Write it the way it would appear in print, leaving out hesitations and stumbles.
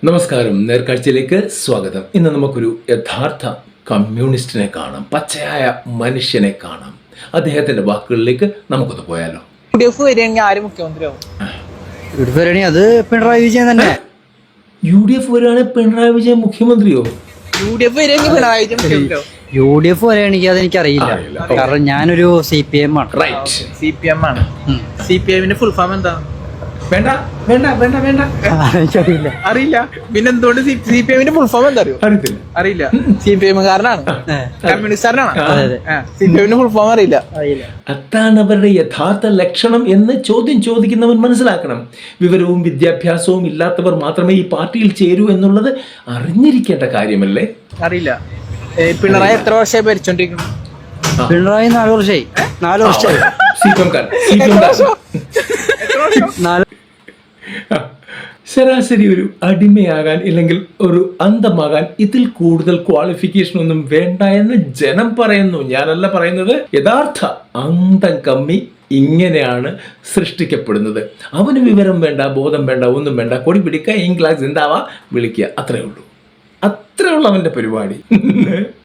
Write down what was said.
നമസ്കാരം, നേർക്കാഴ്ചയിലേക്ക് സ്വാഗതം. ഇന്ന് നമുക്കൊരു യഥാർത്ഥ കമ്മ്യൂണിസ്റ്റിനെ കാണാം, പച്ചയായ മനുഷ്യനെ കാണാം. അദ്ദേഹത്തിന്റെ വാക്കുകളിലേക്ക് നമുക്കൊന്ന് പോയാലോ. UDF വരികയാണെങ്കിൽ ആര് മുഖ്യമന്ത്രിയാവും? UDF വരികയാണെങ്കിൽ അത് പിണറായി വിജയൻ തന്നെ. UDF വരികയാണെങ്കിൽ പിണറായി വിജയൻ മുഖ്യമന്ത്രിയോ? UDF വരികയാണെങ്കിൽ പിണറായി വിജയൻ മുഖ്യമന്ത്രിയാവും. UDF വരികയാണെങ്കിൽ അതെനിക്കറിയില്ല, കാരണം ഞാനൊരു CPM ആണ്. റൈറ്റ്. CPM ആണ്. CPM ഫുൾ ഫോം എന്താ? വേണ്ട വേണ്ട വേണ്ട വേണ്ട, എനിക്കറിയില്ല. അറിയില്ല. പിന്നെ എന്തുകൊണ്ട് CPM ഫുൾ ഫോം എന്താ അറിയോ? അറിയത്തില്ല. അറിയില്ല. CPM കാരനാണ്, കമ്മ്യൂണിസ്റ്റുകാരനാണ്. CPM ഫുൾ ഫോം അറിയില്ല. അതാണ് അവരുടെ യഥാർത്ഥ ലക്ഷണം എന്ന് ചോദിക്കുന്നവൻ മനസ്സിലാക്കണം. വിവരവും വിദ്യാഭ്യാസവും ഇല്ലാത്തവർ മാത്രമേ ഈ പാർട്ടിയിൽ ചേരൂ എന്നുള്ളത് അറിഞ്ഞിരിക്കേണ്ട കാര്യമല്ലേ? അറിയില്ല. പിണറായി എത്ര വർഷമായി ഭരിച്ചോണ്ടിരിക്കുന്നു? പിണറായി 4 വർഷമായി. 4 വർഷമായി. ശരാശരി ഒരു അടിമയാകാൻ ഇല്ലെങ്കിൽ ഒരു അന്തമാകാൻ ഇതിൽ കൂടുതൽ ക്വാളിഫിക്കേഷൻ ഒന്നും വേണ്ട എന്ന് ജനം പറയുന്നു. ഞാനല്ല പറയുന്നത്. യഥാർത്ഥ അന്തം കമ്മി ഇങ്ങനെയാണ് സൃഷ്ടിക്കപ്പെടുന്നത്. അവന് വിവരം വേണ്ട, ബോധം വേണ്ട, ഒന്നും വേണ്ട. കൊടി പിടിക്കുക, ഇംഗ്ലാസ് എന്താവാ വിളിക്കുക, അത്രേ ഉള്ളൂ. അത്രേ ഉള്ളൂ അവൻ്റെ പരിപാടി.